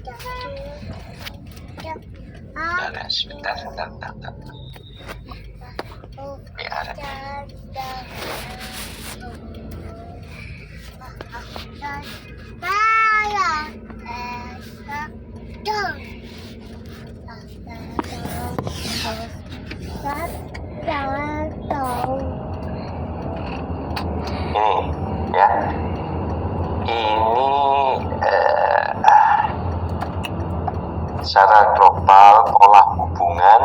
Bentar, sebentar. Biar. Ini ya, ini secara global pola hubungan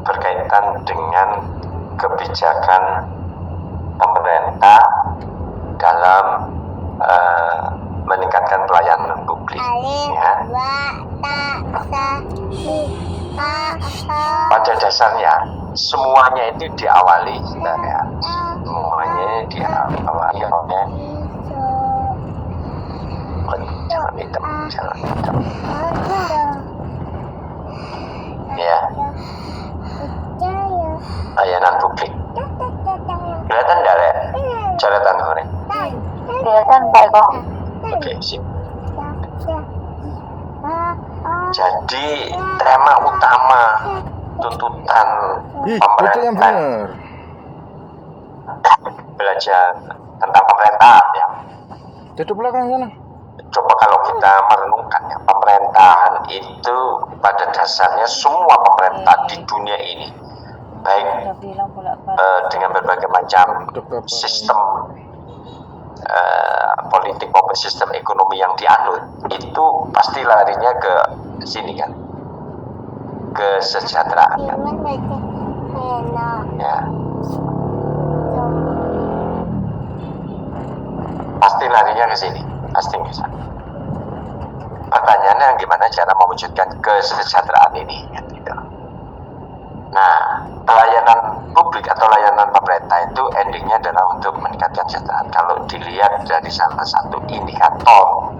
berkaitan dengan kebijakan pemerintah dalam meningkatkan pelayanan publik ya. Pada dasarnya semuanya itu diawali ya. Semuanya diawali oleh jangan hitam ya, layanan publik. Kelihatan enggak ya? Catatan goreng. Kelihatan Pak Eko. Oke, sip. Jadi tema utama tuntutan pemerintah belajar tentang pemerintahan ya. Tutup belakang sana. Coba kalau kita merenungkan ya, pemerintahan itu pada dasarnya semua pemerintah di dunia ini, baik dengan berbagai macam sistem politik maupun sistem ekonomi yang dianut, itu pasti larinya ke sini kan, kesejahteraan kan? Ya. Pasti larinya ke sini, pasti bisa. Pertanyaannya gimana cara mewujudkan kesejahteraan ini kan, gitu. Nah, pelayanan publik atau layanan pemerintah itu endingnya adalah untuk meningkatkan kesejahteraan. Kalau dilihat dari salah satu indikator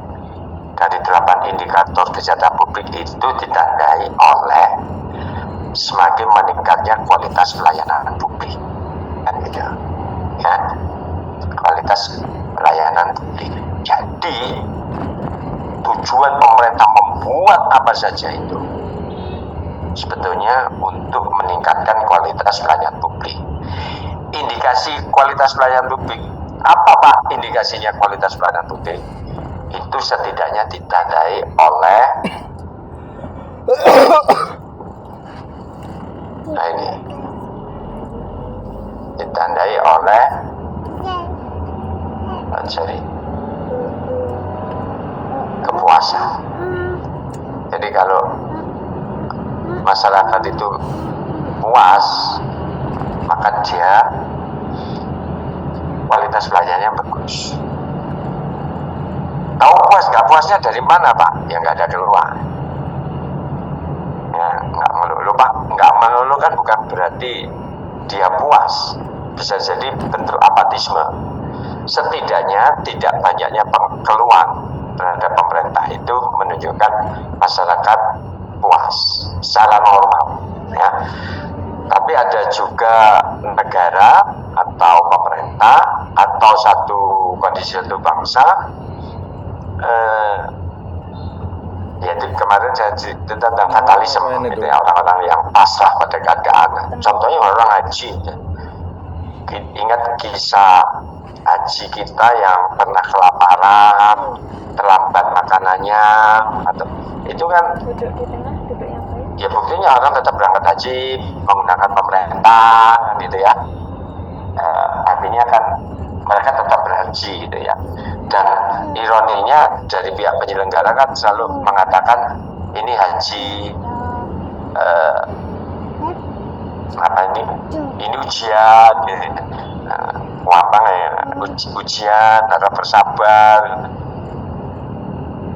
dari 8 indikator kesejahteraan publik itu ditandai oleh semakin meningkatnya kualitas pelayanan publik kan gitu ya, kualitas pelayanan publik. Jadi tujuan pemerintah membuat apa saja itu sebetulnya untuk meningkatkan kualitas pelayanan publik. Indikasi kualitas pelayanan publik apa Pak? Indikasinya kualitas pelayanan publik itu setidaknya ditandai oleh nah ini ditandai oleh kepuasan. Jadi kalau masyarakat itu puas, maka dia kualitas pelayanannya bagus. Tahu puas nggak puasnya dari mana Pak? Ya nggak ada keluar. Ya nggak melulu Pak, nggak melulu kan bukan berarti dia puas. Bisa jadi bentuk apatisme. Setidaknya tidak banyaknya keluhan terhadap pemerintah itu menunjukkan masyarakat puas secara normal ya. Tapi ada juga negara atau pemerintah atau satu kondisi satu bangsa yaitu kemarin saya cerita tentang fatalisme gitu ya, orang-orang yang pasrah pada keadaan. Contohnya orang haji. Ingat kisah haji kita yang pernah kelaparan, terlambat makanannya, atau itu kan Duduk di tengah, duduk yang baik. ya buktinya orang tetap berangkat haji menggunakan pemerintah gitu ya. Artinya kan mereka tetap berhaji gitu ya. Dan ironinya dari pihak penyelenggara kan selalu mengatakan ini haji ini ujian gitu. Ujian, harap bersabar.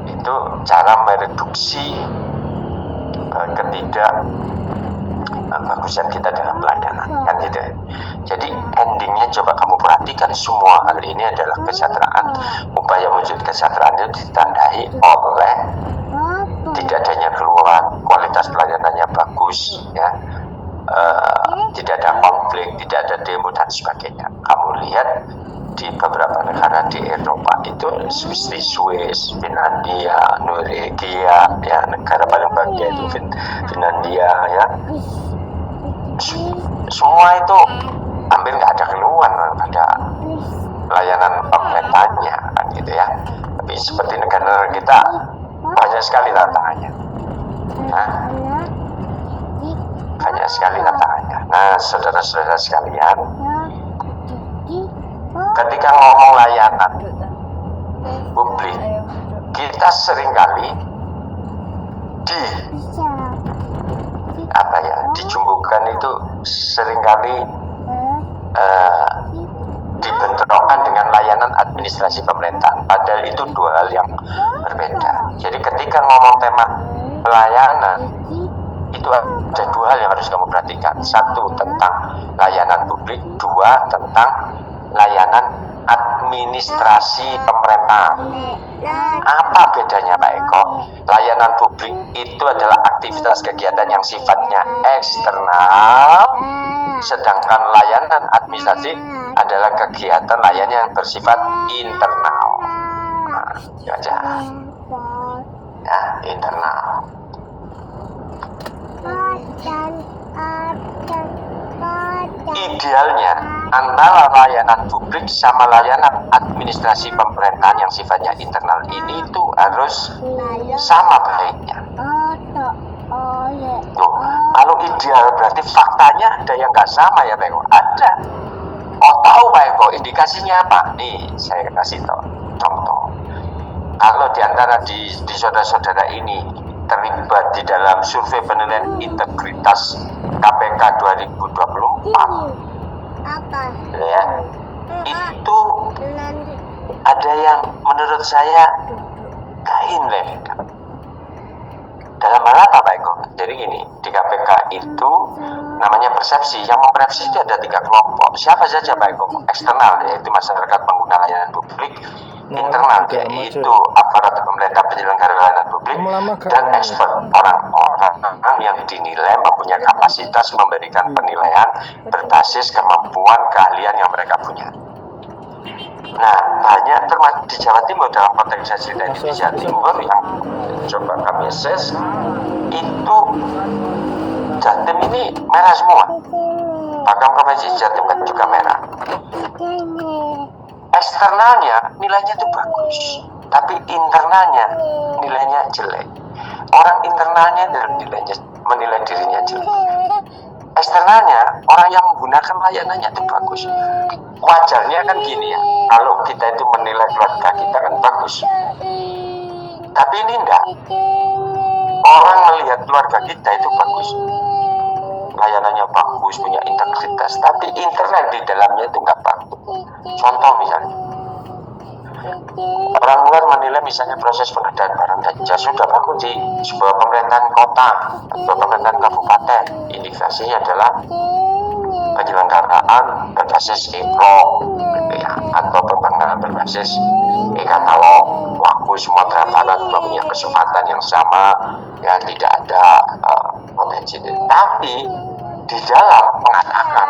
Itu cara mereduksi ketidakbagusan kita dalam pelayanan kan gitu. Jadi endingnya coba kamu perhatikan, semua hal ini adalah kesejahteraan. Upaya wujud kesejahteraan itu ditandai oleh tidak adanya keluhan, kualitas pelayanannya bagus ya. Tidak ada konflik, tidak ada demo dan sebagainya. Kamu lihat di beberapa negara di Eropa itu seperti Swiss, Finlandia, Norwegia, ya negara paling bahagia itu Finlandia ya. Semua itu hampir nggak ada keluhan pada layanan pemerintahnya kan gitu ya. Tapi seperti negara kita banyak sekali tantangannya. Nah, banyak sekali tantangannya. Nah, saudara-saudara sekalian, ketika ngomong layanan publik, kita seringkali dijumbukan itu seringkali dibentrokkan dengan layanan administrasi pemerintahan. Padahal itu dua hal yang berbeda. Jadi ketika ngomong tema pelayanan, itu ada dua hal yang harus kamu perhatikan. Satu tentang layanan publik, dua tentang layanan administrasi pemerintahan. Apa bedanya Pak Eko? Layanan publik itu adalah aktivitas kegiatan yang sifatnya eksternal, sedangkan layanan administrasi adalah kegiatan layanan yang bersifat internal. Nah, itu aja. Ya, internal. Idealnya antara layanan publik sama layanan administrasi pemerintahan yang sifatnya internal ini itu harus sama baiknya. Tuh, kalau ideal berarti faktanya ada yang nggak sama ya Pak Eko? Ada. Oh tahu Pak Eko, indikasinya apa? Nih saya kasih contoh. Kalau diantara di saudara-saudara ini terlibat di dalam survei penilaian integritas KPK 2024, ya, itu ada yang menurut saya inleh. Dalam hal apa Pak Eko? Jadi gini, di KPK itu namanya persepsi. Yang mempersepsi itu ada 3 kelompok. Siapa saja Pak Eko? Eksternal, yaitu masyarakat pengguna layanan publik. Internal, yaitu aparat pemerintah penyelenggara layanan publik. Dan ekspert, orang-orang yang dinilai mempunyai kapasitas memberikan penilaian berbasis kemampuan keahlian yang mereka punya. Nah, banyak termasuk di Jawa Timur dalam konteks saya cerita di Jawa Timur yang coba kami assess itu Jatim ini merah semua. Bahkan provinsi Jatim kan juga merah. Eksternalnya nilainya itu bagus, tapi internalnya nilainya jelek. Orang internalnya nilainya menilai dirinya jelek. Eksternalnya orang yang menggunakan layanannya itu bagus. Wajarnya kan gini ya, kalau kita itu menilai keluarga kita kan bagus. Tapi ini enggak. Orang melihat keluarga kita itu bagus, layanannya bagus, punya integritas, tapi internal di dalamnya itu enggak bagus. Contoh misalnya, orang luar menilai misalnya proses pengadaan barang dan jasa sudah bagus di sebuah pemerintahan kota atau pemerintahan kabupaten, indikasinya adalah penyelenggaraan berbasis e-pro, gitu ya, atau pembangunan berbasis e-katalog. Waktu semua transparan, punya kesempatan yang sama, ya tidak ada potensi. Tapi di dalam mengatakan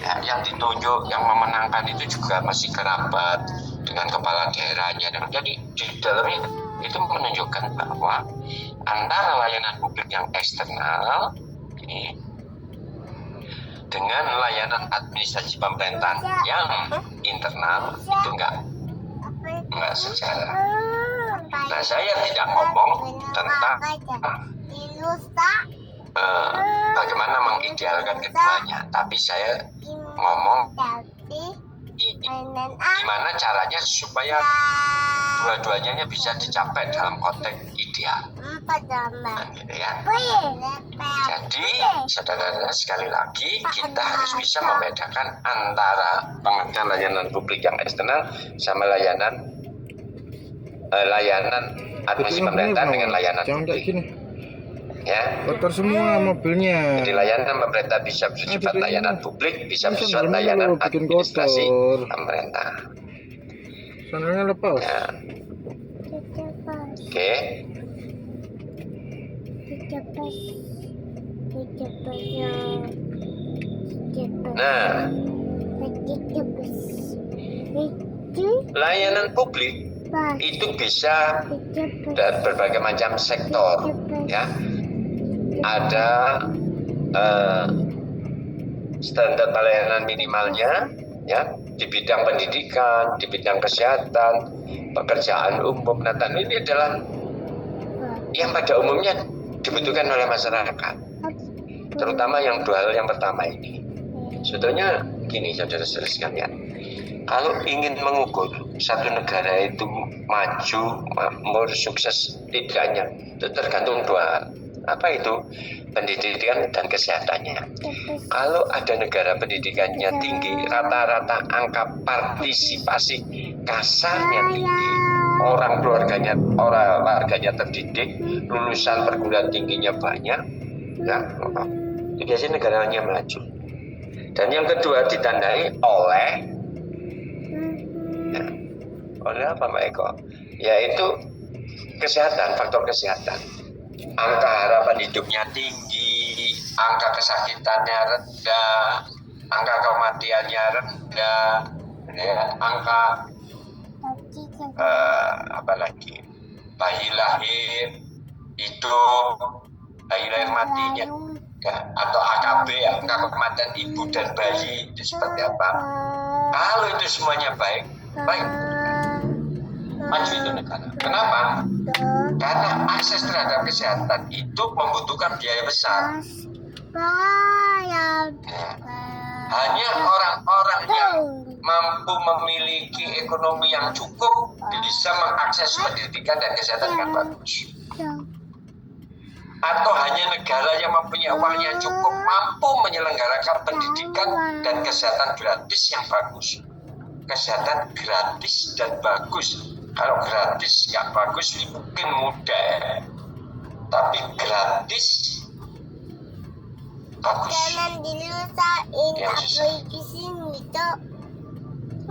ya, yang ditunjuk, yang memenangkan itu juga masih kerabat dengan kepala daerahnya. Dan jadi di dalamnya itu menunjukkan bahwa antara layanan publik yang eksternal ini dengan layanan administrasi pemerintahan yang internal itu enggak sejalan. Nah, saya tidak ngomong tentang bagaimana mengidealkan keduanya, tapi saya ngomong gimana caranya supaya dua-duanya bisa dicapai dalam konteks ideal. Nah, gitu ya. Jadi, saudara-saudara, sekali lagi kita harus bisa membedakan antara pengertian layanan publik yang eksternal sama layanan administrasi pemerintahan dengan layanan publik. Ya. Kotor semua mobilnya. Jadi layanan pemerintah bisa bersifat layanan publik, bisa bersifat layanan administrasi pemerintah. Sananya lepas. Ya. Oke. Nah, layanan publik itu bisa dari berbagai macam sektor, ya. Ada standar pelayanan minimalnya, ya, di bidang pendidikan, di bidang kesehatan, pekerjaan umum. Nah, ini adalah yang pada umumnya dibutuhkan oleh masyarakat, terutama yang dua hal yang pertama ini. Sebetulnya gini, saudara-saudara sekalian, kalau ingin mengukur satu negara itu maju, makmur, sukses tidaknya, itu tergantung dua hal. Apa itu? Pendidikan dan kesehatannya. Kalau ada negara pendidikannya tinggi, rata-rata angka partisipasi kasarnya tinggi, orang warganya terdidik, lulusan perguruan tingginya banyak, ya, itu biasanya negaranya maju. Dan yang kedua ditandai oleh, ya, oleh apa Pak Eko? Yaitu kesehatan, faktor kesehatan. Angka harapan hidupnya tinggi, angka kesakitannya rendah, angka kematiannya rendah, ya, angka apalagi bayi lahir hidup, bayi lahir matinya, ya, atau AKB, angka kematian ibu dan bayi itu seperti apa? Kalau itu semuanya baik maju itu negara. Kenapa? Karena akses terhadap kesehatan itu membutuhkan biaya besar. Ya. Hanya orang-orang yang mampu memiliki ekonomi yang cukup bisa mengakses pendidikan dan kesehatan yang bagus. Atau hanya negara yang mempunyai uang yang cukup mampu menyelenggarakan pendidikan dan kesehatan gratis yang bagus. Kesehatan gratis dan bagus. Kalau gratis yang bagus mungkin mudah, tapi gratis bagus. Jangan dilusain Yang aku susah. di sini tuh.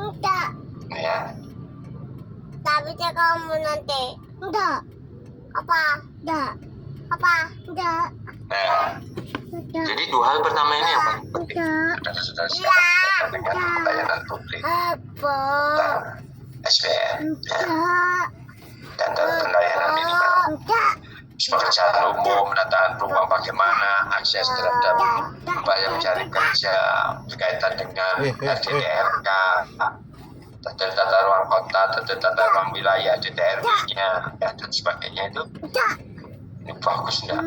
Enggak. Ya. Tapi dia kamu nanti. Enggak. Apa? Enggak. Apa? Enggak. Nah, Enggak. jadi dua hal pertama ini yang paling penting. Enggak. Saudara-saudara sekalian, dengan pelayanan publik Apa? dan SPM, ya, Enggak. dan pelayanan minimal. Enggak. Pekerjaan umum, penataan peluang bagaimana akses terhadap upaya mencari kerja berkaitan dengan RDTRK, tata ruang kota, tata ruang wilayah, DTRW-nya, ya, dan sebagainya itu. Enggak. Ini bagus enggak?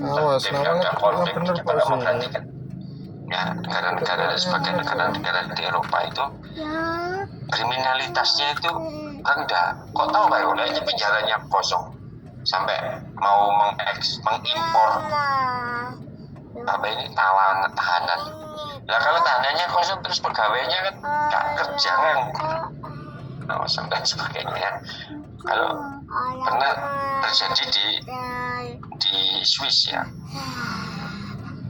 Awas, Tidak namanya ada konflik, bener kita Pak nggak sih. memperhatikan. Ya, negara-negara sebagian negara-negara di Eropa itu Ya. kriminalitasnya itu rendah. Kok tahu Pak? Olehnya penjaranya kosong sampai mau mengimpor apa ini tahanan. Nah kalau tahanannya kosong terus pegawainya kan nggak kerja kan, dan sebagainya. Kalau pernah terjadi di Swiss ya.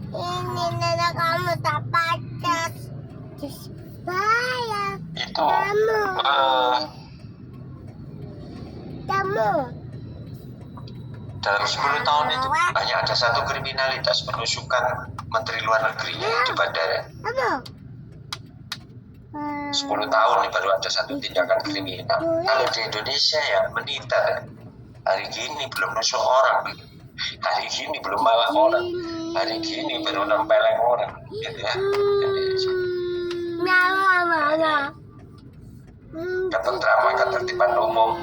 Ini nenek kamu tak pacar. Bayar. Itu Kamu. dalam 10 tahun itu hanya ada satu kriminalitas penusukan Menteri Luar Negeri di bandara. Kamu. 10 tahun nih baru ada satu tindakan kriminal. Kalau di Indonesia ya menita. Hari gini belum nusuk orang, hari gini belum malah orang, hari gini baru nempeleng orang, gitu ya. Mama. Ketentraman, ketertiban umum,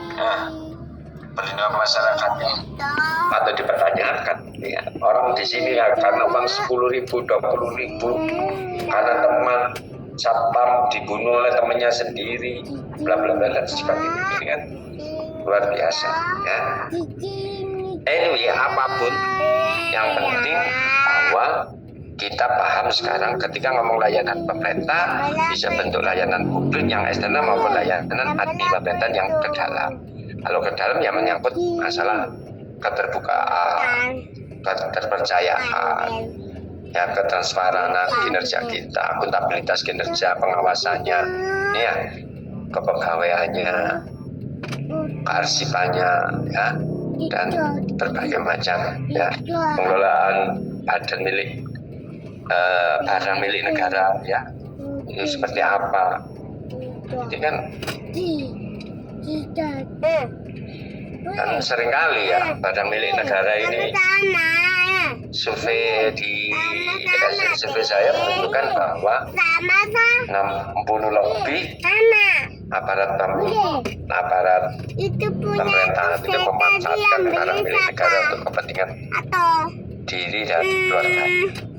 perlindungan masyarakatnya atau dipertanyakan. Ya. Orang di sini ya karena uang 10.000, 20.000, karena teman satpam dibunuh oleh temannya sendiri, bla bla bla dan sebagainya, ini kan luar biasa. Ya. Anyway, apapun yang penting bahwa kita paham sekarang ketika ngomong layanan pemerintah bisa bentuk layanan publik yang eksternal maupun layanan admin pemerintahan yang ke dalam. Kalau ke dalam ya menyangkut masalah keterbukaan, keterpercayaan, ya ketransparan kinerja kita, akuntabilitas kinerja, pengawasannya, ya kepegawaiannya, kearsipannya, ya, dan berbagai macam ya pengelolaan badan barang milik negara ya itu seperti apa Itu kan Tidak. kan seringkali ya badan milik negara ini survei di survei saya menunjukkan bahwa Sama sama. 60 lebih Sama. aparat Itu punya pemerintahan itu memanfaatkan barang milik negara untuk kepentingan atau diri dan keluarga.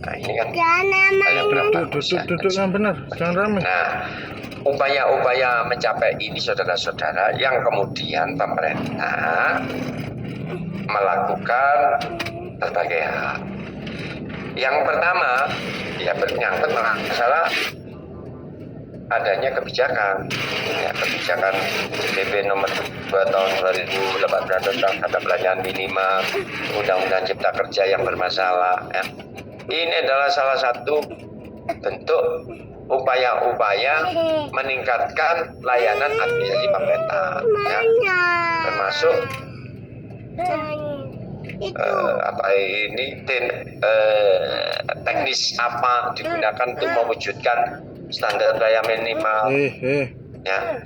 Nah ini kan jangan hal yang kurang bagus ya. Duduk yang benar, jangan ramai. Nah, upaya-upaya mencapai ini saudara-saudara yang kemudian pemerintah melakukan berbagai hal. Yang pertama, ya menyangkut masalah adanya kebijakan, ya, kebijakan PP nomor 2 tahun 2018 tentang data pelayanan minimal, Undang-Undang Cipta Kerja yang bermasalah. Ya. Ini adalah salah satu bentuk upaya-upaya meningkatkan layanan administrasi pemerintah, ya. Termasuk teknis apa digunakan untuk mewujudkan standar pelayanan minimal, ya.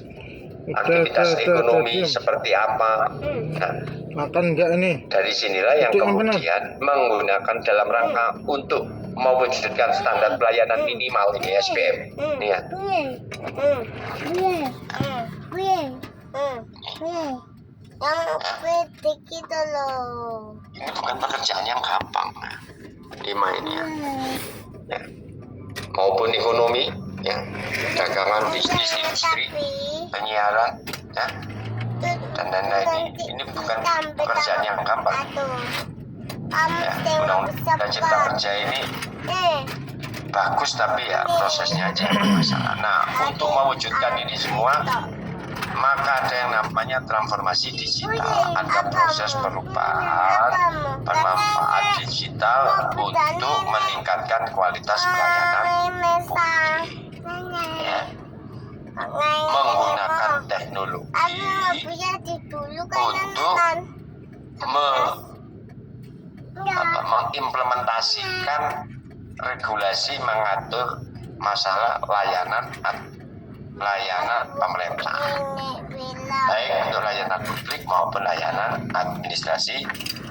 Aktivitas ekonomi seperti apa. Nah, Makan enggak ini? dari sinilah yang kemudian menggunakan dalam rangka untuk mewujudkan standar pelayanan minimal ini SPM. Ini ya. Yang petik itu loh. Ini bukan pekerjaan yang gampang. Nah, 5 ini ya. Ya. Maupun ekonomi, ya, dagangan, bisnis, industri, penyiaran, ya, dan lain-lain. Ini bukan pekerjaan yang gampang. Ya, Undang-Undang Cipta Kerja ini bagus, tapi ya prosesnya aja yang bermasalah. Nah, untuk mewujudkan ini semua, maka ada yang namanya transformasi digital. Ada proses perubahan bermanfaat digital untuk meningkatkan kualitas pelayanan publik. Ya. Menggunakan teknologi untuk mengimplementasikan regulasi mengatur masalah layanan pemerintah, baik untuk layanan publik maupun layanan administrasi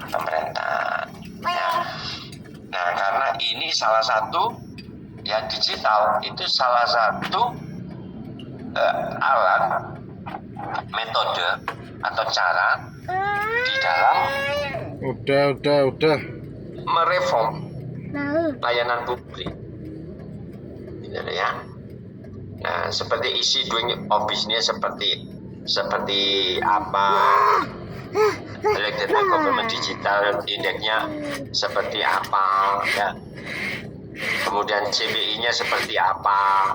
pemerintah. Ya. Nah, karena ini salah satu, ya, digital itu salah satu alat, metode atau cara di dalam Udah. mereform layanan publik, gitu ya. Nah, seperti isi doing of business seperti apa, electronic government digital indexnya seperti apa, ya. Kemudian CBI-nya seperti apa,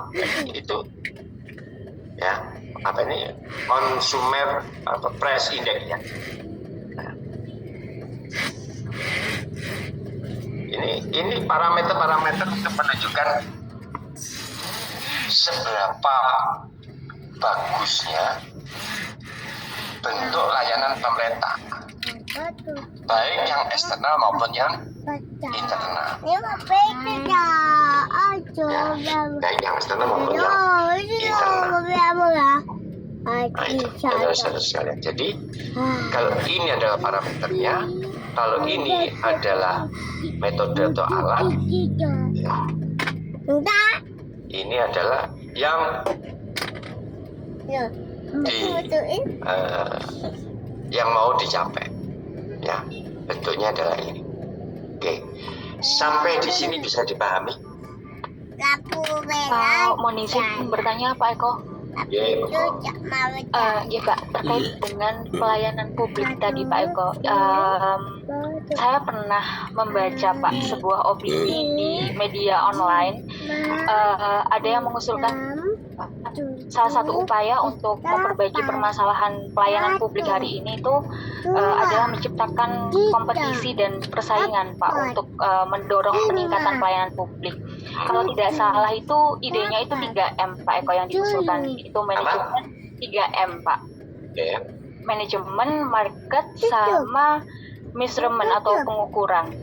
itu, ya, apa ini consumer price index, ya. Nah, ini parameter-parameter untuk menunjukkan seberapa bagusnya bentuk layanan pemerintah, baik yang eksternal maupun yang internal. Ya, baik yang eksternal maupun yang internal. Nah, itu saudara-saudara sekalian. Jadi kalau ini adalah parameternya, kalau ini adalah metode atau alat, ya, ini adalah yang yang mau dicapai, ya, bentuknya adalah ini. Oke, sampai di sini bisa dipahami. Pak, mohon izin bertanya Pak Eko. Ya, Ya Pak, terkait dengan pelayanan publik tadi Pak Eko, saya pernah membaca Pak sebuah opini di media online. Ada yang mengusulkan salah satu upaya untuk memperbaiki permasalahan pelayanan publik hari ini itu adalah menciptakan kompetisi dan persaingan Pak untuk mendorong peningkatan pelayanan publik. Kalau tidak salah itu idenya itu 3M Pak Eko yang diusulkan, itu manajemen 3M Pak. ya. Manajemen, market, sama measurement atau pengukuran.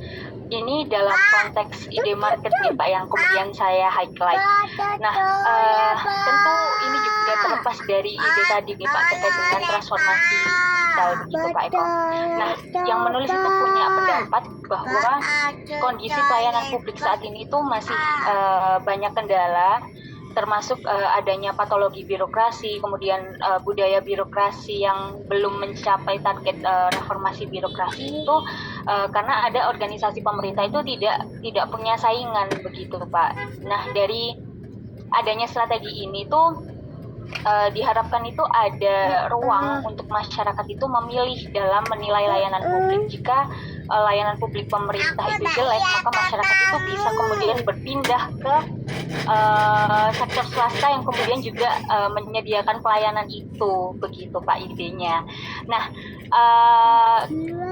Ini dalam konteks ide market nih Pak yang kemudian saya highlight. Nah, tentu ini juga terlepas dari ide tadi nih Pak terkait dengan transformasi digital begitu Pak Eko. Nah, yang menulis itu punya pendapat bahwa kondisi pelayanan publik saat ini itu masih banyak kendala, termasuk adanya patologi birokrasi, kemudian budaya birokrasi yang belum mencapai target reformasi birokrasi itu karena ada organisasi pemerintah itu tidak punya saingan begitu Pak. Nah, dari adanya strategi ini tuh diharapkan itu ada ruang untuk masyarakat itu memilih dalam menilai layanan publik. Jika layanan publik pemerintah itu jelek, maka masyarakat itu bisa kemudian berpindah ke sektor swasta yang kemudian juga menyediakan pelayanan itu, begitu Pak idenya. Nah,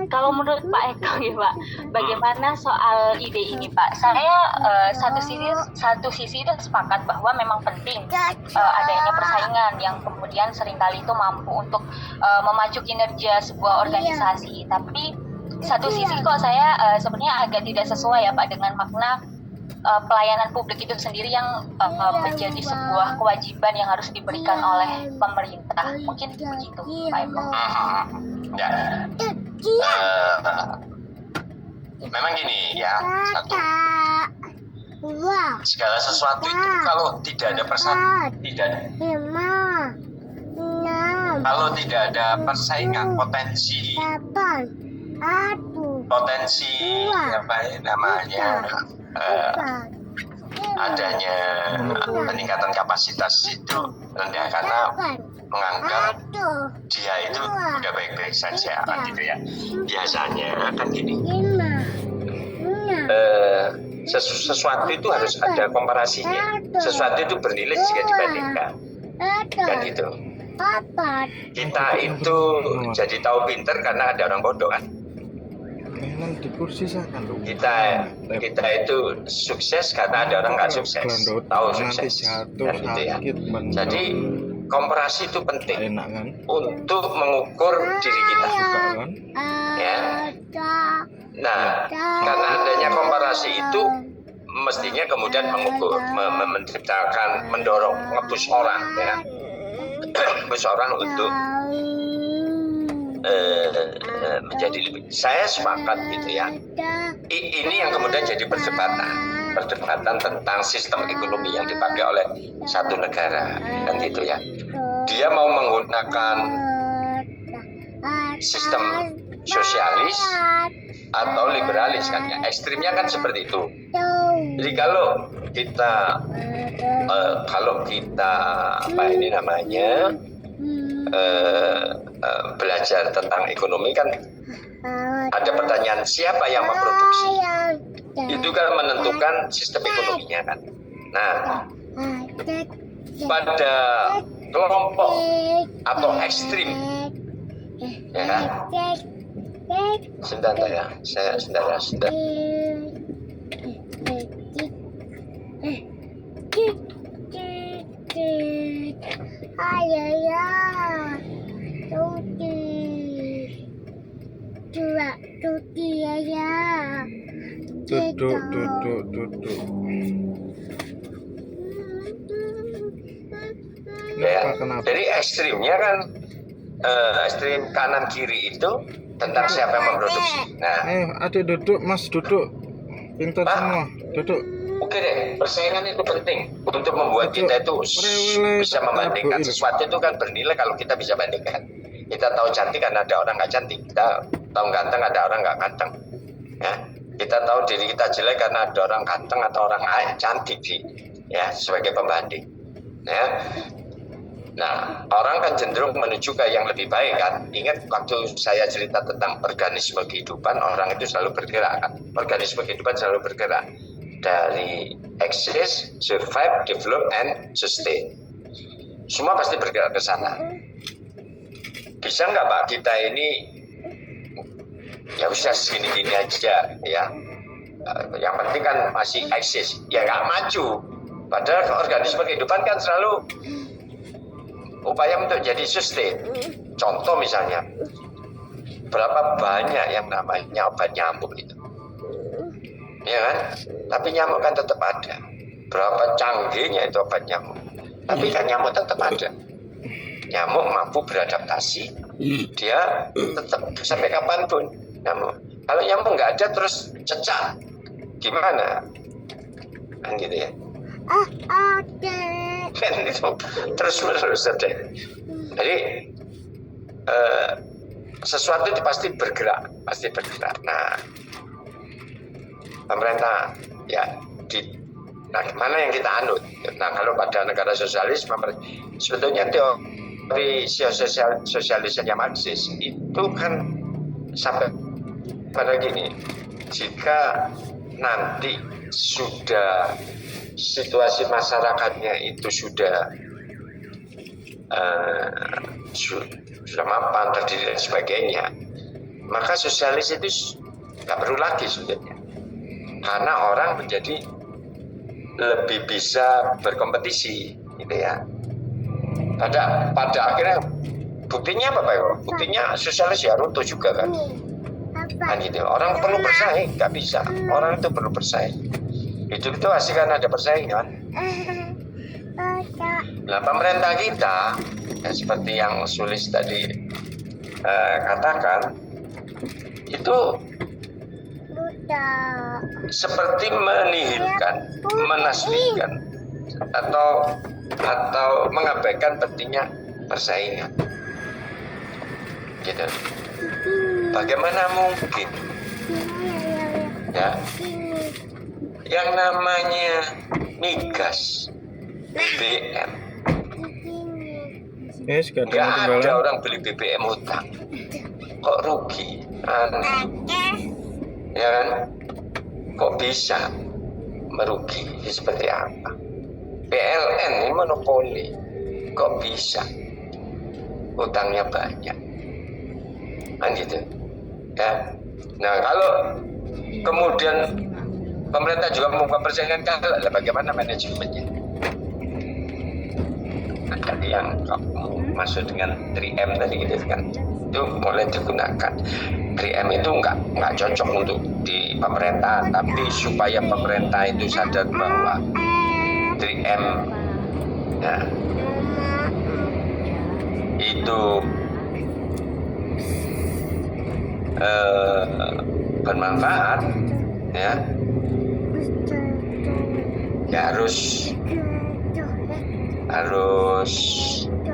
kalau menurut Pak Eko ya Pak, bagaimana soal ide ini Pak? Saya satu sisi itu sepakat bahwa memang penting adanya persaingan yang kemudian seringkali itu mampu untuk memacu kinerja sebuah organisasi. Tapi satu sisi kok saya sebenarnya agak tidak sesuai ya Pak dengan makna pelayanan publik itu sendiri yang menjadi sebuah kewajiban yang harus diberikan oleh pemerintah. Mungkin begitu Pak Eko. Ya. Memang gini ya, satu, segala sesuatu itu kalau tidak ada kalau tidak ada persaingan, potensi apa namanya adanya peningkatan kapasitas itu rendah karena menganggap dia itu udah baik-baik saja kan gitu ya. Biasanya kan gini, sesuatu itu harus ada komparasinya, sesuatu itu bernilai jika dibandingkan kan gitu. Kita itu jadi tahu pinter karena ada orang bodoh kan. Memang di kursi kan kita itu sukses karena ada orang nggak sukses, tahu sukses kan gitu ya. Jadi komparasi itu penting untuk mengukur diri kita ya. Nah, karena adanya komparasi itu mestinya kemudian mengukur, menciptakan, mendorong, nge-push orang ya, push orang untuk menjadi lebih. Saya sepakat gitu ya. Ini yang kemudian jadi perdebatan tentang sistem ekonomi yang dipakai oleh satu negara kan gitu ya. Dia mau menggunakan sistem sosialis atau liberalis kan ya. Ekstrimnya kan seperti itu. Jadi kalau kita apa ini namanya belajar tentang ekonomi kan ada pertanyaan siapa yang memproduksi, itu kan menentukan sistem ekonominya kan. Nah, pada kelompok atau ekstrim ya kan, sebentar ya, saya sebentar. Duduk. Ya, jadi ekstrimnya kan ekstrim kanan kiri itu tentang siapa yang memproduksi. Nah, adik duduk, Mas duduk. Pintar semua, duduk. Oke deh, persaingan itu penting untuk membuat kita itu bisa membandingkan sesuatu itu kan bernilai kalau kita bisa bandingkan. Kita tahu cantik karena ada orang nggak cantik, kita tahu ganteng ada orang nggak ganteng. Ya, kita tahu diri kita jelek karena ada orang ganteng atau orang cantik sih. Ya, sebagai pembanding. Ya. Nah, orang kan cenderung menuju ke yang lebih baik kan. Ingat waktu saya cerita tentang organisme kehidupan, orang itu selalu bergerak kan. Organisme kehidupan selalu bergerak dari exist, survive, develop, and sustain. Semua pasti bergerak ke sana. Bisa nggak Pak kita ini ya bisa segini-gini aja ya. Yang penting kan masih exist, ya nggak maju. Padahal organisme kehidupan kan selalu upaya untuk jadi sustain. Contoh misalnya, berapa banyak yang namanya obat nyamuk itu, ya kan? Tapi nyamuk kan tetap ada. Berapa canggihnya itu obat nyamuk, tapi kan nyamuk tetap ada. nyamuk mampu beradaptasi, dia tetap sampai kapanpun nyamuk. Kalau nyamuk nggak ada terus cecak, gimana? Kan gitu ya. Kan itu terus menerus ada. Jadi sesuatu itu pasti bergerak. Nah, pemerintah ya nah mana yang kita anut. Nah, kalau pada negara sosialis sebetulnya teori sosialisnya Marxis itu kan sampai pada gini, jika nanti sudah situasi masyarakatnya itu sudah mapan, terdiri dan sebagainya, maka sosialis itu nggak perlu lagi sebenarnya, karena orang menjadi lebih bisa berkompetisi, gitu ya. Pada akhirnya buktinya apa Pak? Buktinya sosialis ya runtuh juga kan. Kan gitu. Orang perlu bersaing, nggak bisa. Orang itu perlu bersaing. Hidup itu asik kan ada persaingan. Nah, pemerintah kita ya, seperti yang Sulis tadi katakan, itu seperti menihilkan, menasbihkan atau mengabaikan pentingnya persaingan. Gitu. Bagaimana mungkin ya yang namanya migas, BBM, nggak ada orang beli BBM utang, kok rugi? Ya kan? Kok bisa merugi? Seperti apa? PLN ini monopoli, kok bisa utangnya banyak? Kan gitu ya. Nah, kalau kemudian pemerintah juga membuka persaingan, kalau bagaimana manajemennya? Ada yang masuk dengan 3M tadi gitu kan, itu mulai digunakan. 3M itu nggak cocok untuk di pemerintahan, tapi supaya pemerintah itu sadar bahwa 3M ya, itu bermanfaat ya harus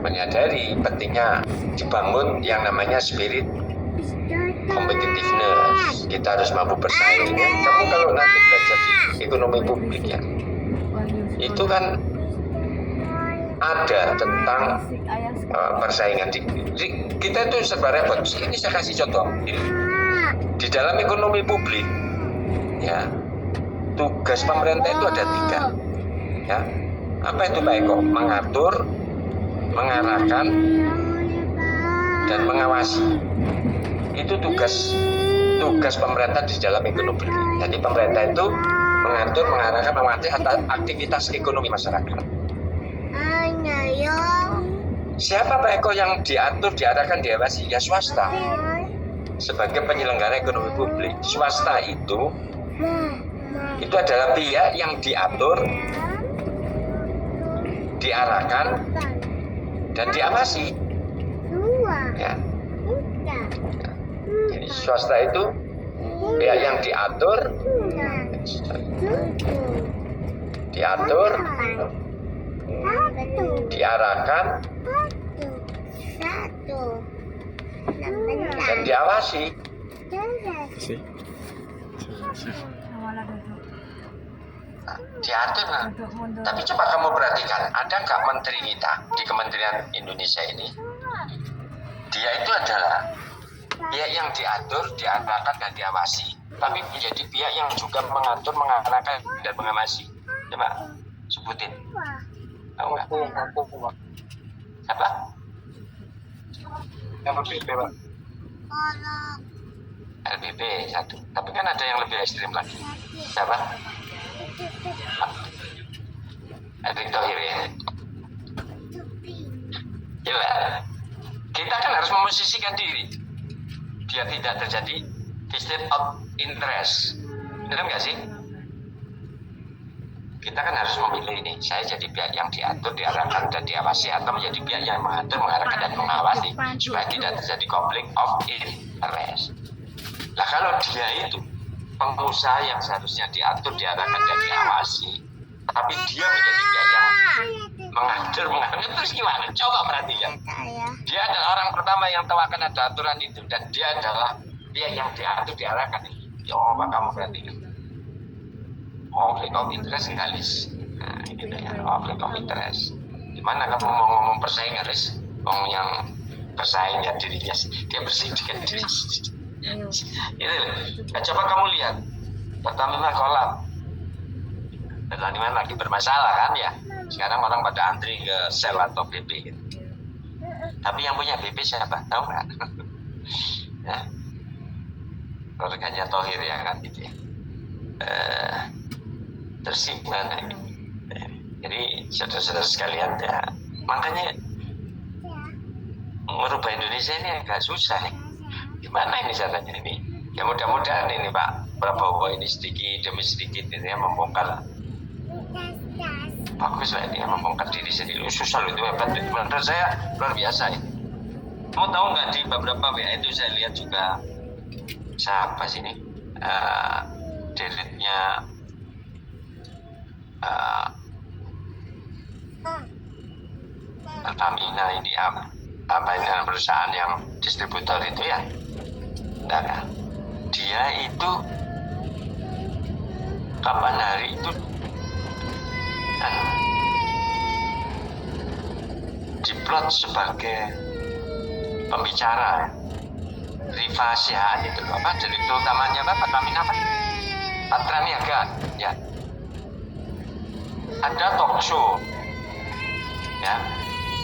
menyadari pentingnya dibangun yang namanya spirit competitiveness. Kita harus mampu bersaing. Kamu kalau nanti belajar di ekonomi publik ya, itu kan ada tentang persaingan kita itu serba repot. Ini saya kasih contoh di dalam ekonomi publik ya, tugas pemerintah itu ada 3 ya. Apa itu Pak Eko? Mengatur, mengarahkan, dan mengawasi. Itu tugas pemerintah di dalam ekonomi. Jadi pemerintah itu mengatur, mengarahkan, mengawasi aktivitas ekonomi masyarakat. Siapa Pak Eko yang diatur, diarahkan, diawasi? Ya swasta. Sebagai penyelenggara ekonomi publik, swasta itu adalah pihak yang diatur, diarahkan, dan diawasi. Ya. Jadi swasta itu pihak yang diatur, diarahkan, dan diawasi. Diatur. Tapi coba kamu perhatikan, ada nggak menteri kita di Kementerian Indonesia ini? Dia itu adalah pihak yang diatur, diarahkan, dan diawasi, tapi menjadi pihak yang juga mengatur, mengarahkan, dan mengawasi. Coba sebutin. Tahu nggak? Siapa? Yang LBB, Pak. LBB 1. Tapi kan ada yang lebih ekstrim lagi. Siapa? Erick Thohir ya. Gila. Kita kan harus memosisikan diri biar tidak terjadi conflict of interest. Benar nggak sih? kita kan harus memilih ini, saya jadi pihak yang diatur, diarahkan dan diawasi, atau menjadi pihak yang mengatur, mengarahkan dan mengawasi supaya tidak terjadi konflik of interest. Nah kalau dia itu pengusaha yang seharusnya diatur, diarahkan dan diawasi, tapi dia menjadi pihak yang mengatur, terus gimana? Coba perhatikan. Dia adalah orang pertama yang tahu akan ada aturan itu, dan dia adalah pihak yang diatur, diarahkan. Coba kamu perhatikan. Konflik of interest galis. Nah ini ya, konflik of interest. Gimana kamu mau ngomong persaingan, Riz? Ngomong yang persaingnya dirinya, dia bersaing dengan diri. Ini nah, coba kamu lihat Pertamina kolap, Pertamina lagi bermasalah kan ya. Sekarang orang pada antri ke Shell atau BP gitu. Tapi yang punya BP siapa? Tahu nggak? Ya. Keluarganya Thohir ya kan gitu ya. Terus gimana? Jadi saudara-saudara sekalian ya, makanya merubah Indonesia ini agak susah nih. Gimana ini caranya ini? Ya mudah-mudahan ini Pak Prabowo ini sedikit demi sedikit ini ya membongkar. Bagus lah ini ya, membongkar diri sendiri. Susah loh itu, hebat. Menurut saya luar biasa ini. Kamu tahu nggak di beberapa WA itu saya lihat juga siapa sih ini? Direknya Pertamina ini apa ini perusahaan yang distributor itu ya. Nah, dia itu kapan hari itu diplot sebagai pembicara Rifa Sihaan itu apa direktur utamanya apa Pertamina apa Patra Niaga ya, ada talk show ya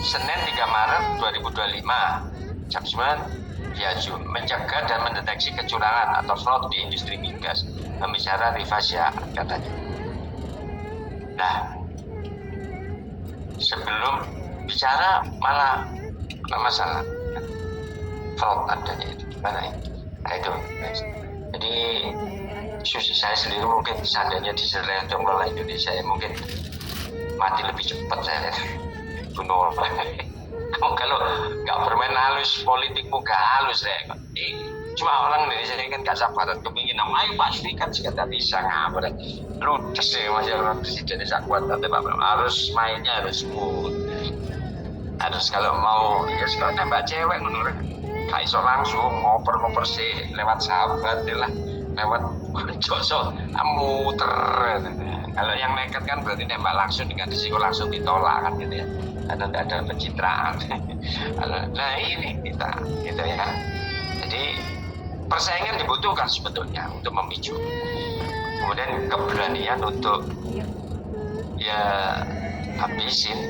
Senin 3 Maret 2025 jam 9 ya Zoom mencegah dan mendeteksi kecurangan atau fraud di industri migas, pembicara Rifa Sihaan katanya. Nah sebelum bicara malah kena masalah fraud adanya itu gimana ya? Nah itu jadi saya sendiri mungkin seandainya diserahkan untuk mengelola Indonesia ya mungkin mati lebih cepat saya bunuh orang. Kamu kalau nggak bermain halus politikmu gak halus deh. Cuma orang Indonesia ini kan gak sabaran kepingin ayo Pak Srikan sih kata bisa ngapain lu deh masalah presiden bisa kuat tapi Pak harus mainnya harus smooth, harus kalau mau ya sekarang nembak cewek menurut gak iso langsung ngoper sih lewat sahabat lah lewat josok muter. Kalau yang nekat kan berarti nembak langsung dengan risiko langsung ditolak kan gitu ya, karena tidak ada pencitraan. Nah ini kita gitu ya. Jadi persaingan dibutuhkan sebetulnya untuk memicu, kemudian keberanian untuk ya habisin.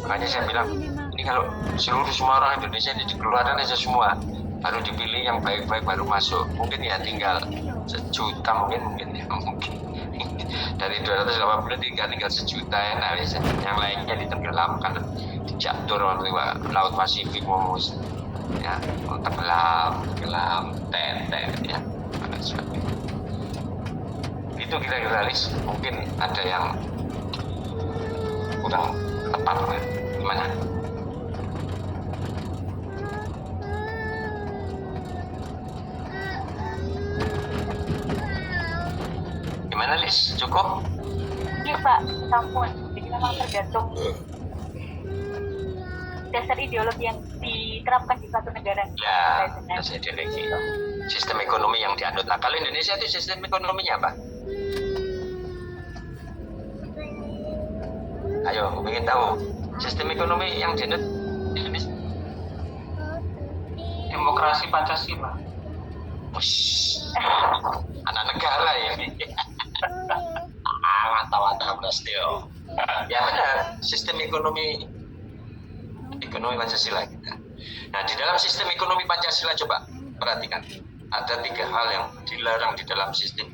Makanya saya bilang ini kalau seluruh semua orang Indonesia ini dikeluarkan aja semua, baru dipilih yang baik-baik baru masuk. Mungkin ya tinggal 1 juta mungkin ya mungkin dari 280 tinggal 1 juta ya, nah yang lainnya ditenggelamkan, dijatuh oleh laut Pasifik momus ya, tenggelam tetek ya, itu kira-kira Lis, mungkin ada yang kurang tepat lah, gimana? Gimana Lis, cukup? Iya Pak, sampun. Jadi memang tergantung dasar ideologi yang diterapkan di suatu negara. Ya, dasar ideologi. Sistem ekonomi yang dianut. Nah, kalau Indonesia itu sistem ekonominya apa? Ayo, ingin tahu sistem ekonomi yang dianut Indonesia? Demokrasi Pancasila. Anak negara ini. Tawa-tawa Brastio. Ya benar, sistem ekonomi Pancasila kita. Nah, di dalam sistem ekonomi Pancasila coba perhatikan, ada 3 hal yang dilarang di dalam sistem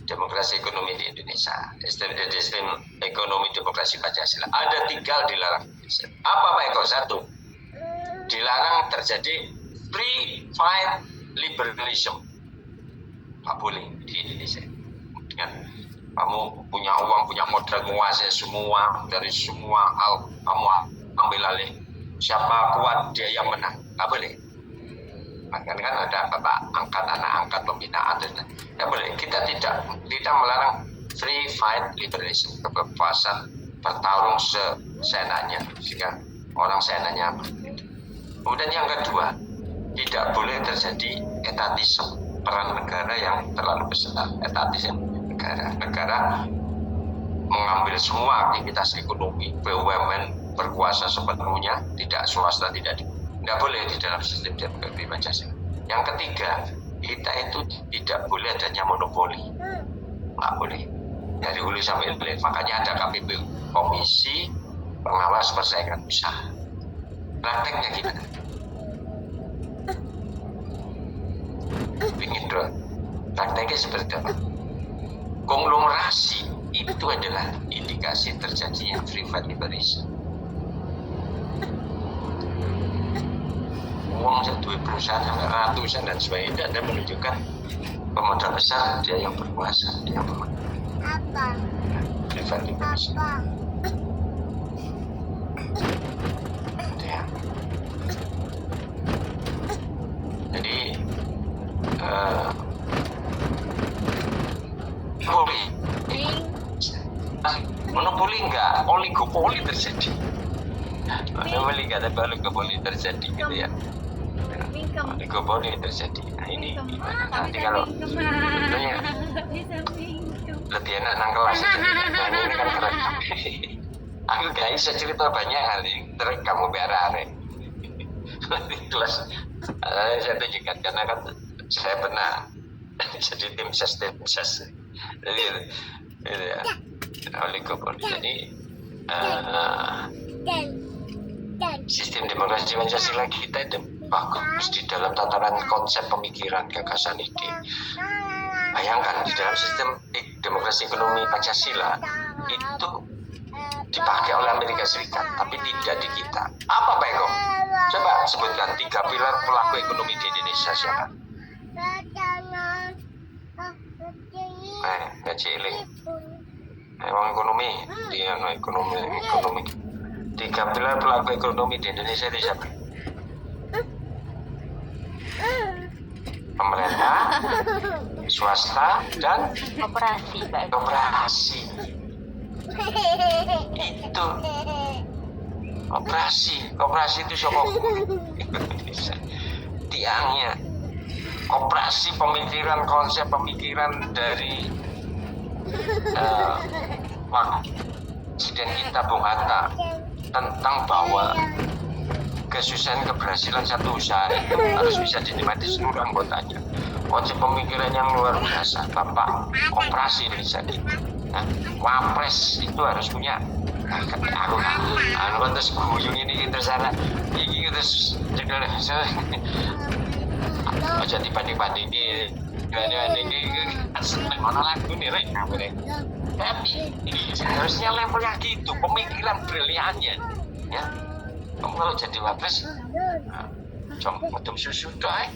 demokrasi ekonomi di Indonesia. Sistem ekonomi demokrasi Pancasila ada 3 dilarang. Apa Pak Eko? 1, dilarang terjadi free fight liberalism. Tak boleh di Indonesia. Dengan kamu punya uang, punya modal, menguasai semua, dari semua hal kamu ambil alih. Siapa kuat dia yang menang, nggak boleh. Makanya kan ada kata angkat, anak angkat, pembinaan, dan nggak boleh. Kita tidak melarang free fight liberation, kebebasan bertarung seenaknya, sehingga orang seenaknya. Kemudian yang kedua, tidak boleh terjadi etatisme, peran negara yang terlalu besar. Etatisme negara mengambil semua aktivitas ekonomi, BUMN berkuasa sepenuhnya, tidak swasta, tidak boleh di dalam sistem demokrasi Pancasila. Yang ketiga, kita itu tidak boleh adanya monopoli, nggak boleh dari hulu sampai hilir. Makanya ada KPPU, Komisi Pengawas Persaingan Usaha. Prakteknya gimana? Ingin dong, prakteknya seperti apa? Konglomerasi itu adalah indikasi terjadinya free fight liberation. Uang satu perusahaan sampai ratusan dan sebagainya, dan menunjukkan pemodal besar dia yang berkuasa, dia yang berkuasa. Apa? Free fight liberation. Apa? Ya. Jadi monopoli enggak, oligopoli terjadi. Monopoli enggak, tapi oligopoli terjadi gitu ya. Oligopoli terjadi. Nah ini nanti kalau sebetulnya lebih enak nang kelas aja. Nah, ini kan keren. Aku gak bisa cerita banyak hal ini, terus kamu biar di kelas. Saya tunjukkan karena kan saya pernah jadi tim ses. Jadi itu ya, oligopoli. Jadi sistem demokrasi Pancasila kita itu bagus di dalam tataran konsep pemikiran, gagasan, ide. Bayangkan di dalam sistem demokrasi ekonomi Pancasila itu dipakai oleh Amerika Serikat, tapi tidak di kita. Apa Pak Eko? Coba sebutkan 3 pilar pelaku ekonomi di Indonesia siapa? Gaji iling. Emang ekonomi, dia ekonomi. 3 pilar pelaku ekonomi di Indonesia itu siapa? Pemerintah, swasta, dan Koperasi, Pak Eko. koperasi. Itu koperasi itu siapa? Indonesia. Tiangnya koperasi, pemikiran, konsep pemikiran dari Presiden kita Bung Hatta tentang bahwa kesusahan keberhasilan satu usaha itu harus bisa dinikmati seluruh anggotanya. Konsep pemikiran yang luar biasa, Bapak koperasi Indonesia kita. Wapres itu harus punya. Aku terus guyung ini terus sana, ini terus cekal aja dibanding ini seneng mana lagu nih rek. Tapi harusnya levelnya gitu, pemikiran briliannya, ya. Kamu kalau jadi wapres, cuma minum susu doang.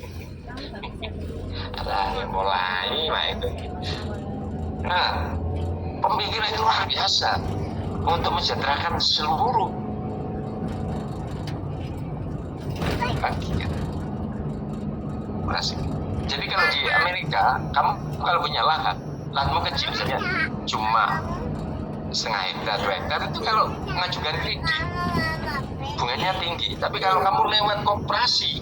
Ada mulai itu. Nah, pemikiran itu luar biasa untuk mensejahterakan seluruh bagian. Jadi kalau di Amerika, kamu kalau punya lahanmu kecil saja, cuma setengah hektar, 2 hektar, itu kalau mengajukan kredit bunganya tinggi. Tapi kalau kamu lewat koperasi,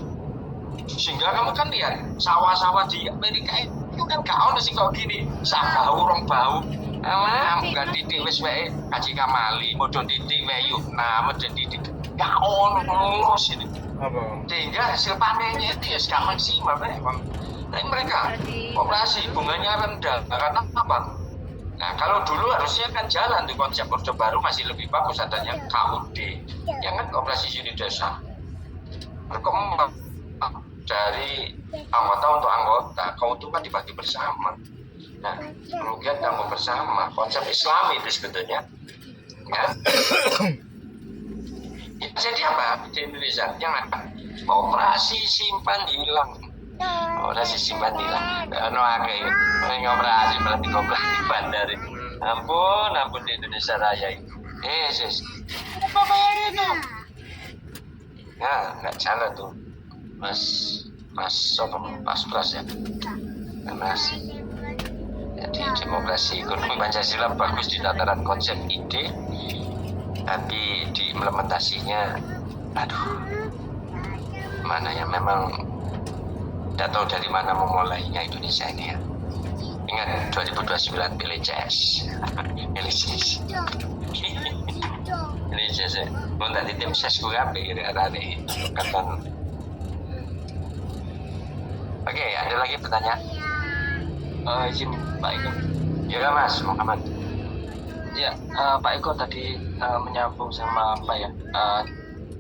sehingga kamu kan lihat sawah-sawah di Amerika itu kan gak ono sih kok gini, sabau rong bau. Alah, bukan titik wis wae kaji kamali, modon titik wae yuk, nah modon titik. Gak ono sini. Apa? Sehingga hasil panennya itu ya gak maksimal memang. Tapi mereka koperasi bunganya rendah karena apa? Nah kalau dulu harusnya kan jalan di konsep Orde Baru masih lebih bagus adanya KUD, yang kan koperasi unit desa berkembang dari anggota untuk anggota, keuntungan dibagi bersama. Nah kemudian tanggung bersama, konsep Islam itu sebetulnya, ya. Jadi apa di Indonesia? Yang ada operasi simpan hilang. Operasi simpan hilang. No akeh. Operasi berarti koperasi bandar. Ampun di Indonesia Raya ini. Sis. Apa bayarnya tuh? Nggak jalan tuh. Mas Pras ya. Mas. Jadi demokrasi ekonomi Pancasila bagus di tataran konsep ide, tapi di implementasinya, mana ya, memang tidak tahu dari mana memulainya Indonesia ini ya. Ingat 2029 pilih CS. Pilih CS. Pilih CS. Mau tak tim CS gue apa kira-kira nih. Oke, ada lagi pertanyaan? Izin Pak Eko. Ya Mas Muhammad. Ya, Pak Eko tadi menyambung sama apa ya?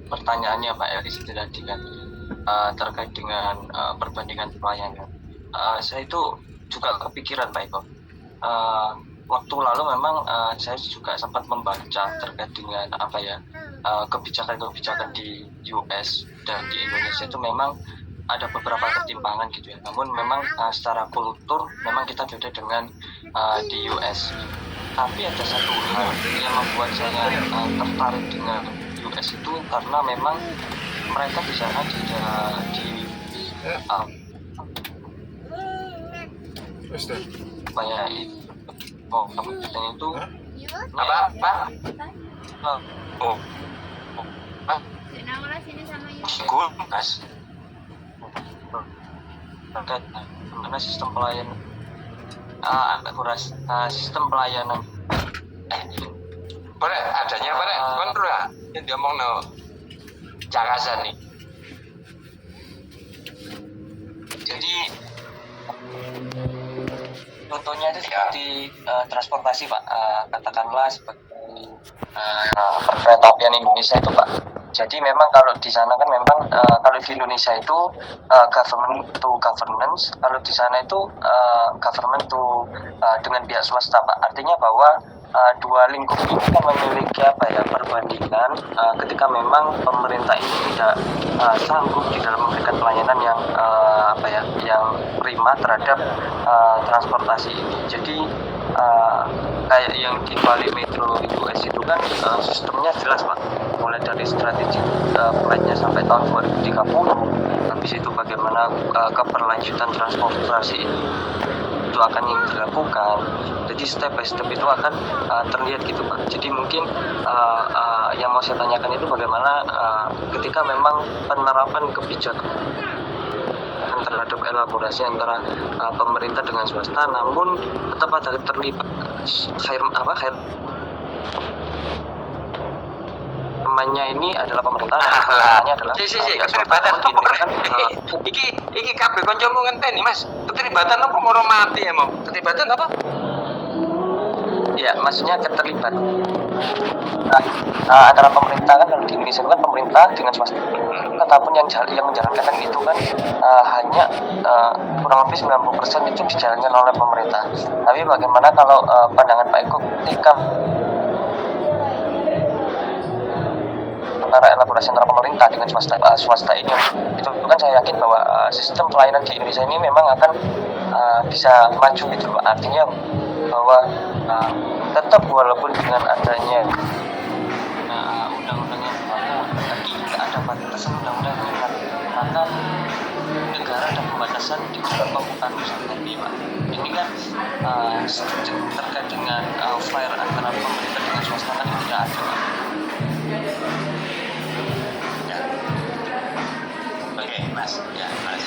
Pertanyaannya Pak Eris itu tadi kan terkait dengan perbandingan pelayanan. Saya itu juga kepikiran Pak Eko. Waktu lalu memang saya juga sempat membaca terkait dengan apa ya, kebijakan-kebijakan di US dan di Indonesia itu memang ada beberapa ketimpangan gitu ya. Namun memang secara kultur memang kita beda dengan di US. Tapi ada satu hal yang membuat saya tertarik dengan US itu karena memang mereka di sana supaya itu Apa? Gue Mas. Karena sistem pelayanan sistem pelayanan Boleh adanya kontrol lah. Yang diomong no Jakarta nih. jadi contohnya itu seperti transportasi Pak, katakanlah seperti perkeretaapian Indonesia itu Pak. Jadi memang kalau di sana kan memang kalau di Indonesia itu government to governance, kalau di sana itu government to dengan pihak swasta Pak. Artinya bahwa dua lingkup ini kan memiliki apa ya, perbandingan ketika memang pemerintah ini tidak sanggup di dalam memberikan pelayanan yang apa ya, yang prima terhadap transportasi ini. Jadi kayak yang di Bali Metro US itu kan sistemnya jelas Pak, mulai dari strategi plannya sampai tahun 2030, habis itu bagaimana keberlanjutan transportasi itu akan yang dilakukan. Jadi step by step itu akan terlihat gitu Pak. Jadi mungkin yang mau saya tanyakan itu bagaimana ketika memang penerapan kebijakan terhadap elaborasi antara pemerintah dengan swasta, namun tetap ada terlibat temannya ini adalah pemerintah, temannya adalah keterlibatan apa kan? Iki kabeh kancamu ngenteni Mas. Keterlibatan apa moro mati ya mau? Keterlibatan apa? Ya, maksudnya keterlibatan antara pemerintah kan, kalau di Indonesia itu kan pemerintah dengan swasta. Ataupun yang menjalankan itu kan hanya kurang lebih 90% itu dijalankan oleh pemerintah. Tapi bagaimana kalau pandangan Pak Eko ketika antara elaborasi antara pemerintah dengan swasta ini, itu kan saya yakin bahwa sistem pelayanan di Indonesia ini memang akan bisa maju gitu Pak. Artinya bahwa tetap walaupun dengan adanya undang-undang yang baru tadi tidak ada batasan undang-undang yang mengatakan negara ada pembatasan di dalam pembukaan usaha tadi Pak. Ini kan terkait dengan fair antara pemerintah dengan swasta kan tidak ada Pak. Oke, Mas. Ya, Mas.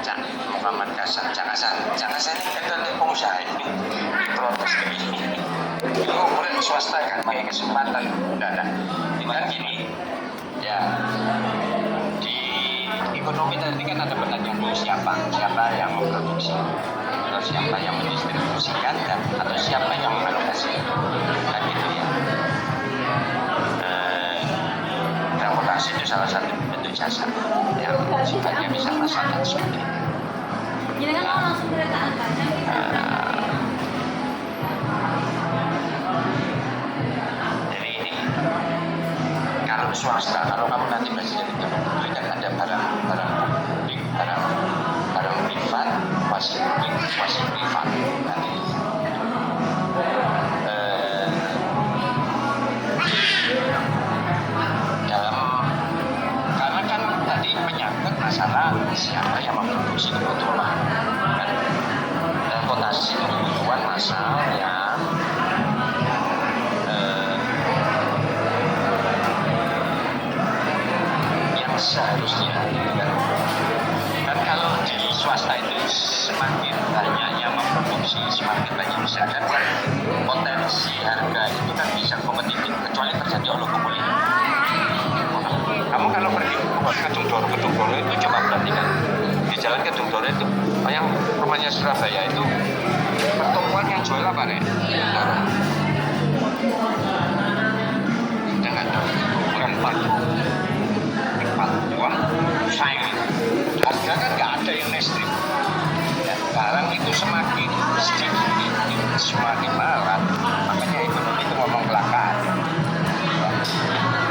Cak Muhammad Kasan. Cak Hasan ini kan pengusaha ini protes ke ini. Itu mulai swasta kan pakai kesempatan. Enggak. Kan gini. Ya. Di ekonomi tadi kan ada pertanyaan dulu siapa yang memproduksi, atau siapa yang mendistribusikan, dan atau siapa yang mengalokasi. Kan gitu ya. Transportasi itu salah satu bentuk jasa yang sifatnya bisa masyarakat seperti itu. Jadi kan mau langsung kereta antarnya Jadi ini kalau swasta, kalau kamu nanti presiden itu memberikan ada barang publik, barang privat, kuasi publik, kuasi privat nanti. masalah siapa yang memproduksi kebetulan kan. Transportasi kebutuhan massal yang seharusnya kan kalau di swasta itu semakin banyak yang memproduksi semakin banyak usaha dan potensi harga itu kan bisa kompetitif kecuali terjadi oligopoli. Kamu kalau pergi ke Kedung Doro itu coba perhatikan di jalan Kedung Doro itu yang rumahnya Surabaya itu pertemuan yang jual apa nih? Jangan empat uang saing harga kan nggak ada yang listrik dan barang itu semakin sedikit semakin mahal makanya ekonomi itu ngomong kelakaan.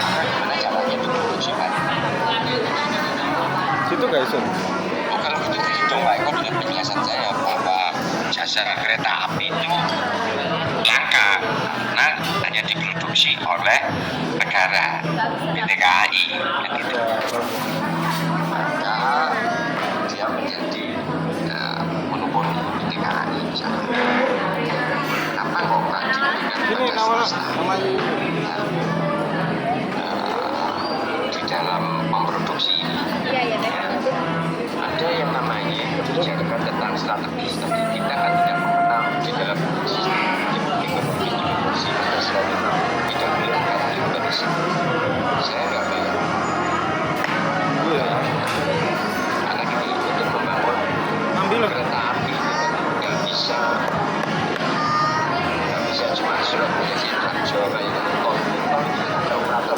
Maka gimana caranya itu produksi Pak? Situ guys. Kalau begitu hitung Pak Eko dengan penjelasan saya bahwa jasa kereta api itu langka karena hanya diproduksi oleh negara PT KAI gitu. Maka dia menjadi monopoli PT KAI misalnya. Kenapa kok nggak diberikan kepada swasta? Di dalam memproduksi ada yang namanya kebijakan tentang strategis tapi kita kan tidak mengenal di dalam sistem ekonomi distribusi internasional tidak boleh dikatakan Indonesia. Saya nggak bilang karena gini untuk membangun kereta api itu kan nggak bisa cuma Surabaya Sidoarjo kayak tol itu ada operator.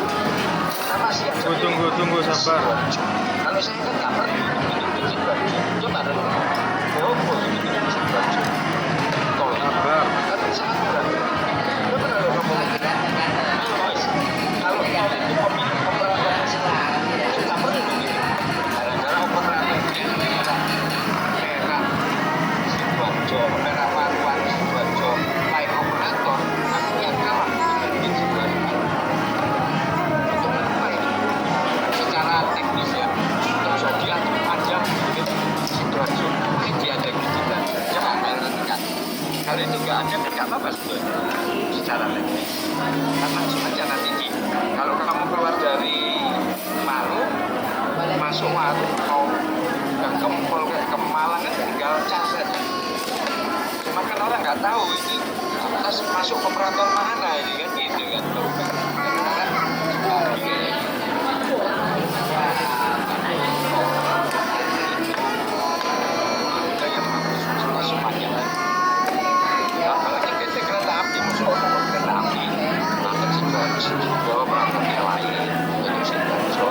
Kenapa sih ada Tunggu sabar. kalau saya kan nggak perlu bikin Sidoarjo coba ada bikin Sidoarjo tol kan sangat murah. Lo pernah lo ngomong kalau itu pemilik operator salah nggak perlu bikin gara-gara operator merah Sidoarjo merah Paruan Sidoarjo lain operator akhirnya kalah dengan Sidoarjo. Untuk apa ini? Secara teknis ya terus diatur panjang Sidoarjo mungkin diada kita coba perhatikan kalau itu nggak ada kan nggak apa-apa sebetulnya secara teknis kan langsung aja nanti kalau kamu keluar dari Palu masuk Warung mau ke Kempol ke Malang kan tinggal cas saja. Cuma kan orang nggak tahu ini terus masuk operator mana ini kan gitu kan masuk panjang apalagi PT kereta api masuk kereta api nanti Sidoarjo operator yang lain jadi Sidoarjo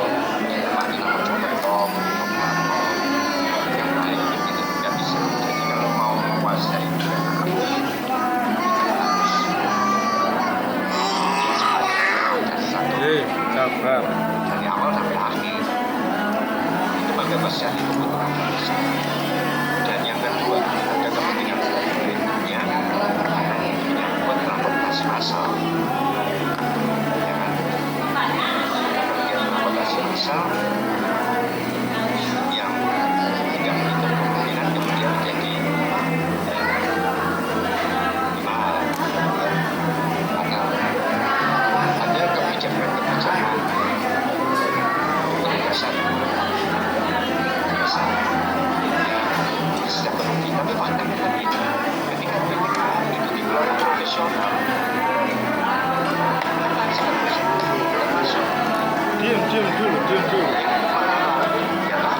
Mati nomor Jometom yang lain itu tidak bisa jadi kalau mau menguasai Sabar. dari awal sampai akhir itu bebasnya itu kebetulan dan yang kedua ada kepentingan berikutnya menyangkut transportasi massal ya kan kemudian transportasi massal yang tidak menutup kemungkinan kemudian menjadi mahal karena ada kebijakan penugasan ya sudah penuhi tapi faktanya kan itu ketika PPK itu dikeluarkan profesional termasuk Diam dulu. ya lah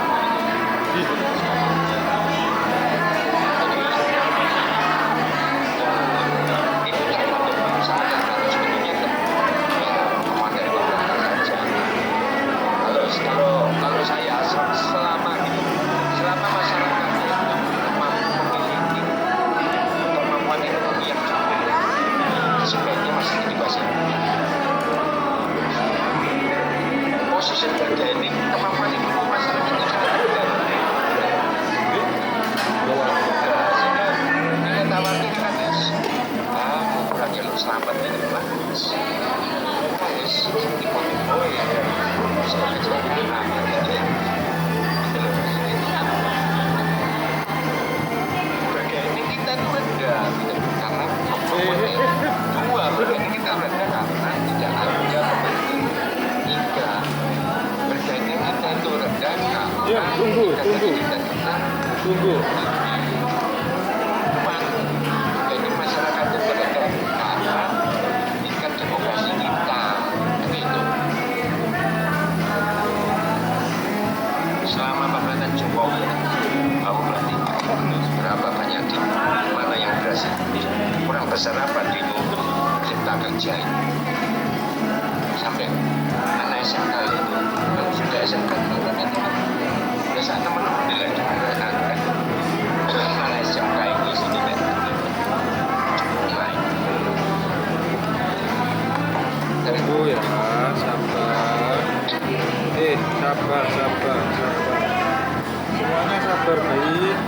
itu tergantung pengusaha dan kalau sebetulnya memakai pemerintah saja. Kalau saya selama masyarakat itu memiliki kemampuan ekonomi yang cukup sebaiknya masih dibahas. Posisi bergaining kemampuan ekonomi masyarakat itu sudah ada. Sehingga nilai tawarnya kan kurang jalur selamat ini bagus. Harus dikontrol ya sebagai kecelakaan gitu loh. Ya, tunggu. Tunggu. Jadi masyarakat itu berdekatan tingkat demokrasi kita, begitu. Selama pemerintahan Jokowi, kamu perhatikan berapa banyak di mana yang berhasil. Kurang besar apa di cipta kerja ini. Sampai anak SMK itu, kalau sudah SMK itu biasa teman-teman bilang anak SMK ini sini kan. Tunggu ya, sabar. Sabar. Semuanya sabar, baik.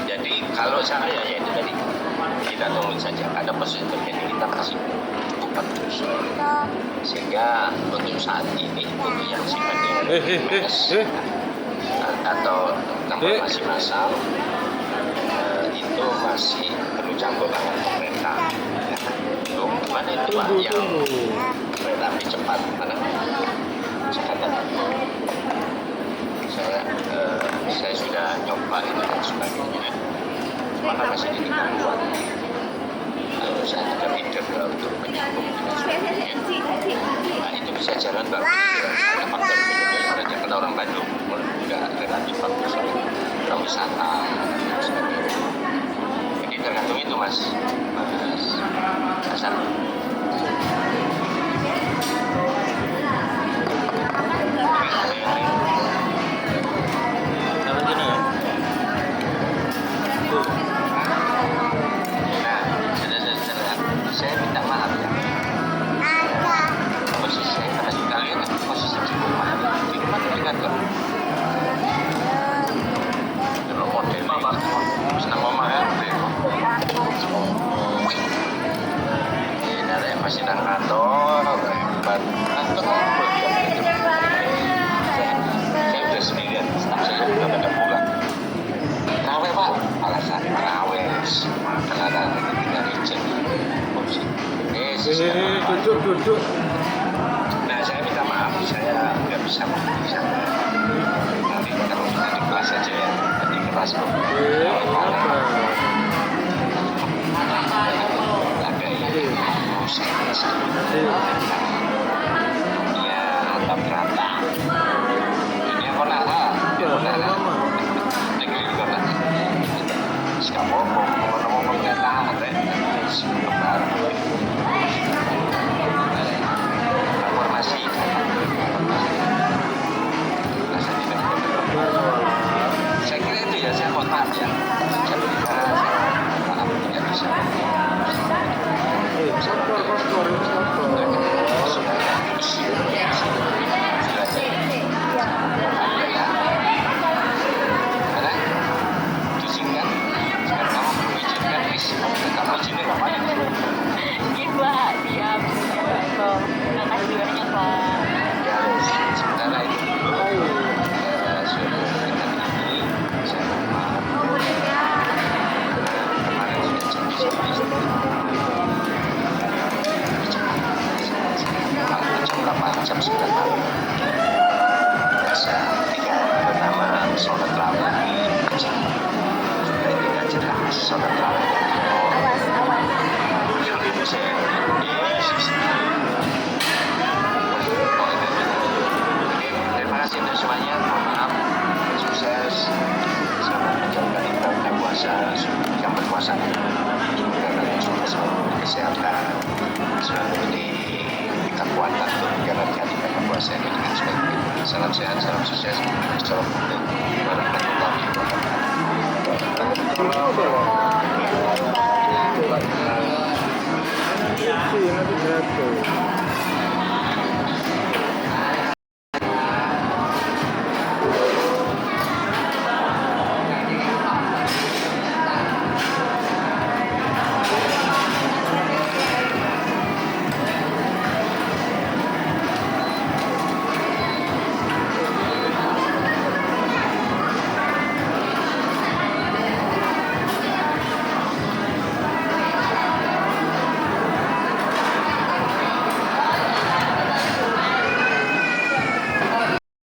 Jadi kalau saya ya itu tadi kita tunggu saja. Ada posisi terjadi kita masih cukup bagus. Sehingga untuk saat ini untuk yang sifatnya MS atau tambah masih massal itu masih perlu campur tangan pemerintah. Mana itu Pak yang kereta api cepat mana? Saya sudah coba itu dan sebagainya. Maka masih di kuat. Lalu saya juga tidak untuk menyambung dengan sebagainya. Nah itu bisa jalan bagus. Ada faktor ekonomi saja karena orang Bandung juga relatif bagus orang wisata dan sebagainya. Jadi tergantung itu Mas Hasan. Saya minta maaf ya. Posisi saya pada kalian posisi di rumah dekat kok. Kalau model apa? Senang ngomong ya. Ini ada yang masih nang kantor, kantor apa? Saya udah sendirian, staf saya sudah pada pulang. Rawe Pak, alasan rawe, kadang-kadang tinggal izin. Duduk. Nah, saya minta maaf, saya nggak bisa di sana. Nanti kalau kita di kelas saja ya, di kelas kok. Ada yang ya, atap rata. Ini apa lah? Negeri juga lah. Sekarang ngomong nggak tahu deh. Sebentar. Informasi. Saya kira itu ya saya kontak ya. Saya bicara malam tidak bisa. Jam 9 malam. Biasa. dan sebagainya. Salam sehat, salam sukses. Assalamualaikum warahmatullahi wabarakatuh. Nanti jatuh.